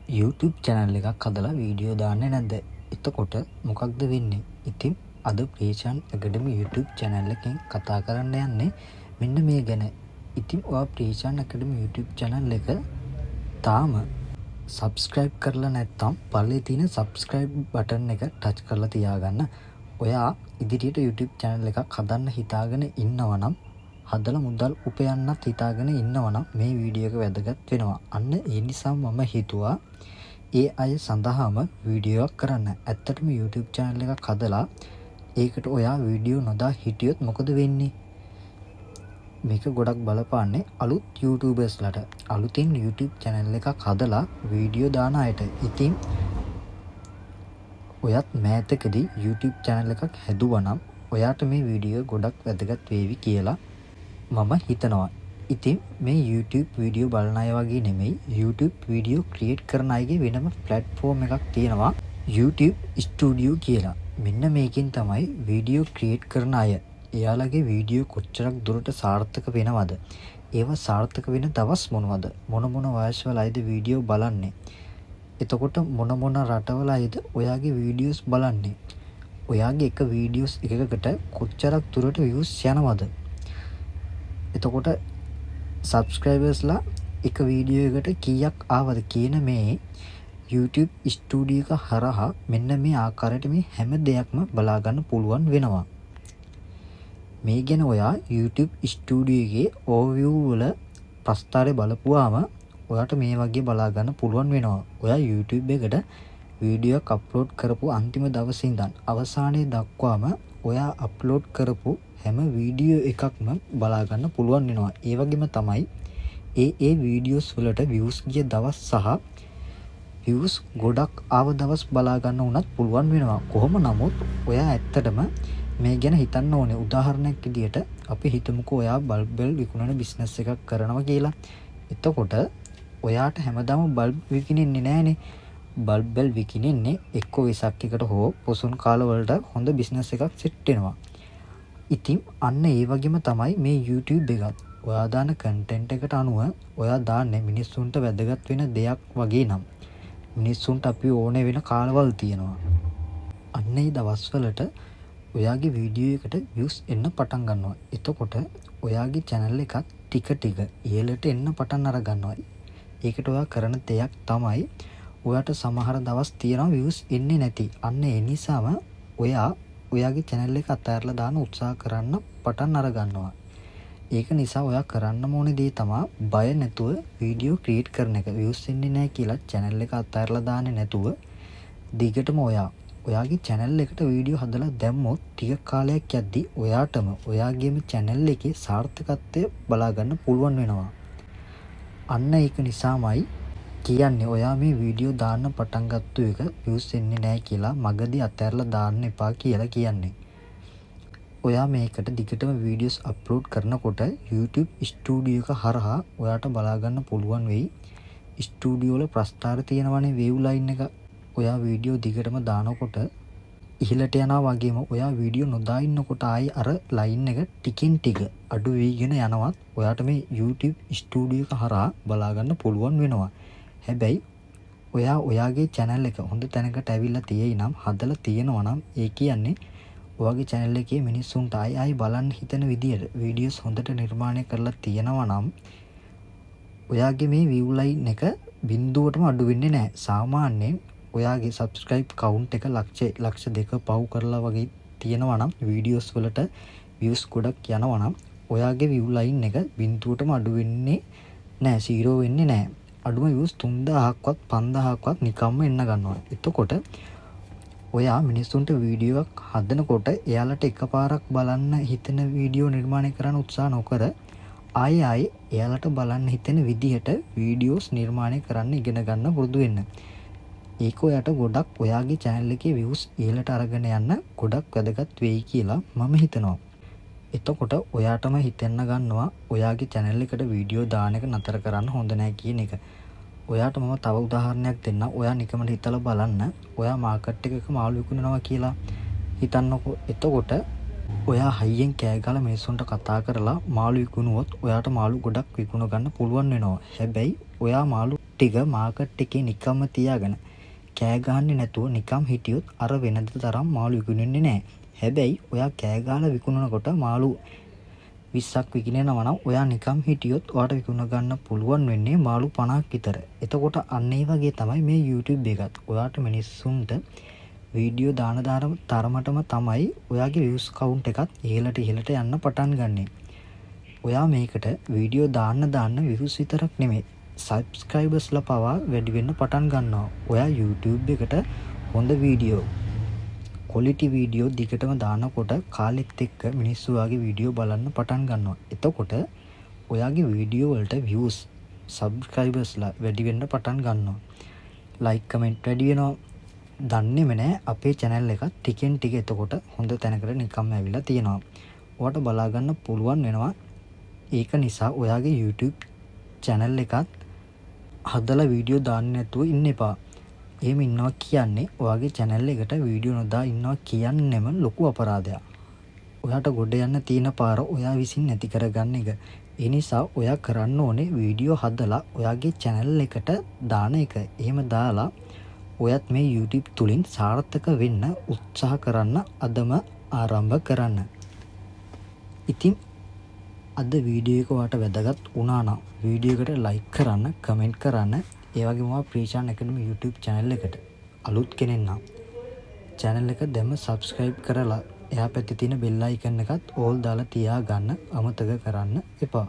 YouTube channel එකක් හදලා video දාන්නේ නැද්ද? එතකොට මොකක්ද වෙන්නේ? ඉතින් අද ප්‍රේෂාන් ඇකඩමි YouTube channel එකෙන් කතා කරන්න යන්නේ මෙන්න මේ ගැන. ඉතින් ඔයා ප්‍රේෂාන් ඇකඩමි YouTube channel එක තාම subscribe කරලා නැත්නම් පල්ලේ තියෙන subscribe button එක touch කරලා තියාගන්න. ඔයා ඉදිරියට YouTube channel එකක් හදන්න හිතාගෙන ඉන්නවා නම් හදලා මුදල් උපයන්නත් හිතාගෙන ඉන්නවා නම් මේ වීඩියෝ එක වැදගත් වෙනවා. අන්න ඒ නිසා මම හිතුවා ඒ අය සඳහාම වීඩියෝ එකක් කරන්න. ඇත්තටම YouTube channel එකක් හදලා ඒකට ඔයා වීඩියෝ නොදා හිටියොත් මොකද වෙන්නේ? මේක ගොඩක් බලපාන්නේ අලුත් YouTubers ලට. අලුතින් YouTube channel එකක් හදලා වීඩියෝ දාන අයට. ඉතින් ඔයත් මෑතකදී YouTube channel එකක් හැදුවා නම් ඔයාට මේ වීඩියෝ ගොඩක් වැදගත් වේවි කියලා මම හිතනවා. ඉතින් මේ YouTube වීඩියෝ බලන අය වගේ නෙමෙයි YouTube වීඩියෝ ක්‍රියේට් කරන අයගේ වෙනම platform එකක් තියෙනවා YouTube Studio කියලා. මෙන්න මේකෙන් තමයි වීඩියෝ ක්‍රියේට් කරන අය එයාලගේ වීඩියෝ කොච්චරක් දුරට සාර්ථක වෙනවද? ඒවා සාර්ථක වෙන දවස් මොනවද? මොන වයස්වල අයද වීඩියෝ බලන්නේ? එතකොට මොන රටවල අයද ඔයාගේ වීඩියෝස් බලන්නේ? ඔයාගේ එක වීඩියෝස් එකකට කොච්චරක් දුරට views යනවද? එතකොට subscribersලා එක වීඩියෝ එකට කීයක් ආවද කියන මේ YouTube Studio එක හරහා මෙන්න මේ ආකාරයට මේ හැම දෙයක්ම බලා ගන්න පුළුවන් වෙනවා. මේ ගැන ඔයා YouTube Studio එකේ overview වල ප්‍රස්තාරය බලපුවාම ඔයාට මේ වගේ බලා ගන්න පුළුවන් වෙනවා. ඔයා YouTube එකට වීඩියෝ එකක් අප්ලෝඩ් කරපු අන්තිම දවසේ ඉඳන් අවසානයේ දක්වාම ඔයා අප්ලෝඩ් කරපු හැම වීඩියෝ එකක්ම බලා ගන්න පුළුවන් වෙනවා. ඒ වගේම තමයි ඒ වීඩියෝස් වලට views ගිය දවස් සහ views ගොඩක් ආව දවස් බලා ගන්න උනත් පුළුවන් වෙනවා. කොහොම නමුත් ඔයා ඇත්තටම මේ ගැන හිතන්න ඕනේ. උදාහරණයක් විදියට අපි හිතමුකෝ ඔයා බල්බ් බෙල් විකුණන බිස්නස් එකක් කරනවා කියලා. එතකොට ඔයාට හැමදාම බල්බ් විකිනෙන්නේ නැහනේ. බල්බ් බෙල් විකිනෙන්නේ එක්ක වෙසක් එකට හෝ පොසොන් කාල වලට හොඳ බිස්නස් එකක් සෙට් වෙනවා. ඉතින් අන්න ඒ වගේම තමයි මේ YouTube එකත්. ඔයා දාන කන්ටෙන්ට් එකට අනුව ඔයා දාන්නේ මිනිස්සුන්ට වැදගත් වෙන දෙයක් වගේ නම් මිනිස්සුන්ට අපි ඕනේ වෙන කාලවල් තියෙනවා. අන්න ඒ දවස්වලට ඔයාගේ වීඩියෝ එකට views එන්න පටන් ගන්නවා. එතකොට ඔයාගේ channel එකත් ටික ටික ඉහළට එන්න පටන් අර ගන්නවා. ඒකට ඔයා කරන දෙයක් තමයි ඔයාට සමහර දවස් තියෙනවා views එන්නේ නැති. අන්න ඒ නිසාම ඔයාගේ channel එක අතහැරලා දාන්න උත්සාහ කරන්න පටන් අර ගන්නවා. ඒක නිසා ඔයා කරන්න ඕනේ දේ තමයි බය නැතුව වීඩියෝ ක්‍රියේට් කරන එක. views එන්නේ නැහැ කියලා channel එක අතහැරලා දාන්නේ නැතුව දිගටම ඔයාගේ channel එකට වීඩියෝ හදලා දැම්මොත් ටික කාලයක් යද්දි ඔයාටම ඔයාගේම channel එකේ සාර්ථකත්වය බලා ගන්න පුළුවන් වෙනවා. අන්න ඒක නිසාමයි කියන්නේ ඔයා මේ වීඩියෝ දාන්න පටන් ගත්ත එක views එන්නේ නැහැ කියලා මගදී අතහැරලා දාන්න එපා කියලා කියන්නේ. ඔයා මේකට දිගටම වීඩියෝස් අප්ලෝඩ් කරනකොට YouTube Studio එක හරහා ඔයාට බලා ගන්න පුළුවන් වෙයි. ස්ටුඩියෝ වල ප්‍රස්තාර තියෙනවනේ වේව් ලයින් එක. ඔයා වීඩියෝ දිගටම දානකොට ඉහළට යනවා වගේම ඔයා වීඩියෝ නොදා ඉන්නකොට ආයි අර ලයින් එක ටිකින් ටික අඩු වෙගෙන යනවත් ඔයාට මේ YouTube Studio එක හරහා බලා ගන්න පුළුවන් වෙනවා. හැබැයි ඔයාගේ channel එක හොඳ තැනකට ඇවිල්ලා තියෙයි නම් හදලා තියෙනවා නම් ඒ කියන්නේ ඔයාගේ channel එකේ මිනිස්සුන්ට ආයි බලන්න හිතන විදියට වීඩියෝස් හොඳට නිර්මාණය කරලා තියෙනවා නම් ඔයාගේ මේ view line එක බිඳුවටම අඩු වෙන්නේ නැහැ. සාමාන්‍යයෙන් ඔයාගේ subscribe count එක ලක්ෂ 2 පව් කරලා වගේ තියෙනවා නම් වීඩියෝස් වලට views ගොඩක් යනවා නම් ඔයාගේ view line එක බිඳුවටම අඩු වෙන්නේ නැහැ. 0 වෙන්නේ නැහැ. අඩුම views 3000ක්වත් 5000ක්වත් නිකම්ම එන්න ගන්නවා. එතකොට ඔයා මිනිස්සුන්ට වීඩියෝ එකක් හදනකොට එයාලට එකපාරක් බලන්න හිතෙන වීඩියෝ නිර්මාණය කරන්න උත්සාහ නොකර ආයෙ එයාලට බලන්න හිතෙන විදිහට වීඩියෝස් නිර්මාණය කරන්න ඉගෙන ගන්න පුරුදු වෙන්න. ඒක ඔයාට ගොඩක් ඔයාගේ channel එකේ views ඉහළට අරගෙන යන්න ගොඩක් වැදගත් වෙයි කියලා මම හිතනවා. එතකොට ඔයාටම හිතෙන්න ගන්නවා ඔයාගේ channel එකට වීඩියෝ දාන එක නතර කරන්න හොඳ නැහැ කියන එක. ඔයාට මම තව උදාහරණයක් දෙන්නම්. ඔයා නිකමට හිතලා බලන්න. ඔයා මාකට් එකක මාළු විකුණනවා කියලා හිතන්නකෝ. එතකොට ඔයා හයියෙන් කෑ ගහලා මිනිස්සුන්ට කතා කරලා මාළු විකුණුවොත් ඔයාට මාළු ගොඩක් විකුණ ගන්න පුළුවන් වෙනවා. හැබැයි ඔයා මාළු ටික මාකට් එකේ නිකම්ම තියාගෙන කෑ ගහන්නේ නැතුව නිකම් හිටියොත් අර වෙනද තරම් මාළු විකුණෙන්නේ නැහැ. හැබැයි ඔයා කෑ ගහලා විකුණනකොට මාළු 20ක් විකිනෙනවා නම් ඔයා නිකම් හිටියොත් ඔයාට විකුණ ගන්න පුළුවන් වෙන්නේ මාළු 50ක් විතර. එතකොට අන්න ඒ වගේ තමයි මේ YouTube එකත්. ඔයාට මිනිස්සුන්ට වීඩියෝ දාන තරමටම තමයි ඔයාගේ views count එකත් ඉහළට යන්න පටන් ගන්නෙ. ඔයා මේකට වීඩියෝ දාන්න views විතරක් නෙමෙයි subscribersලා පවා වැඩි වෙන්න පටන් ගන්නවා. ඔයා YouTube එකට හොඳ වීඩියෝ quality වීඩියෝ දිගටම දානකොට කාලෙත් එක්ක මිනිස්සු ඔයාගේ වීඩියෝ බලන්න පටන් ගන්නවා. එතකොට ඔයාගේ වීඩියෝ වලට views subscribersලා වැඩි වෙන්න පටන් ගන්නවා. like comment වැඩි වෙනවා. දන්නේම නැහැ අපේ channel එක ටිකෙන් ටික එතකොට හොඳ තැනකට නිකම්ම ඇවිල්ලා තියෙනවා. ඔයාට බලා ගන්න පුළුවන් වෙනවා. ඒක නිසා ඔයාගේ YouTube channel එකත් හදලා වීඩියෝ දාන්න නැතුව ඉන්න එපා. එහෙම ඉන්නවා කියන්නේ ඔයාගේ channel එකට වීඩියෝ නොදා ඉන්නවා කියන්නෙම ලොකු අපරාධයක්. ඔයාට ගොඩ යන්න තියෙන පාර ඔයා විසින් නැති කරගන්න එක. ඒ නිසා ඔයා කරන්න ඕනේ වීඩියෝ හදලා ඔයාගේ channel එකට දාන එක. එහෙම දාලා ඔයත් මේ YouTube තුලින් සාර්ථක වෙන්න උත්සාහ කරන්න අදම ආරම්භ කරන්න. ඉතින් අද වීඩියෝ එක ඔයාට වැදගත් වුණා නම් වීඩියෝ එකට like කරන්න, comment කරන්න. ඒ වගේම ප්‍රීෂාන් ඇකඩමි YouTube channel එකට අලුත් කෙනෙක් නම් channel එක දැම්ම subscribe කරලා එහා පැත්තේ තියෙන bell icon එකත් all දාලා තියා ගන්න අමතක කරන්න එපා.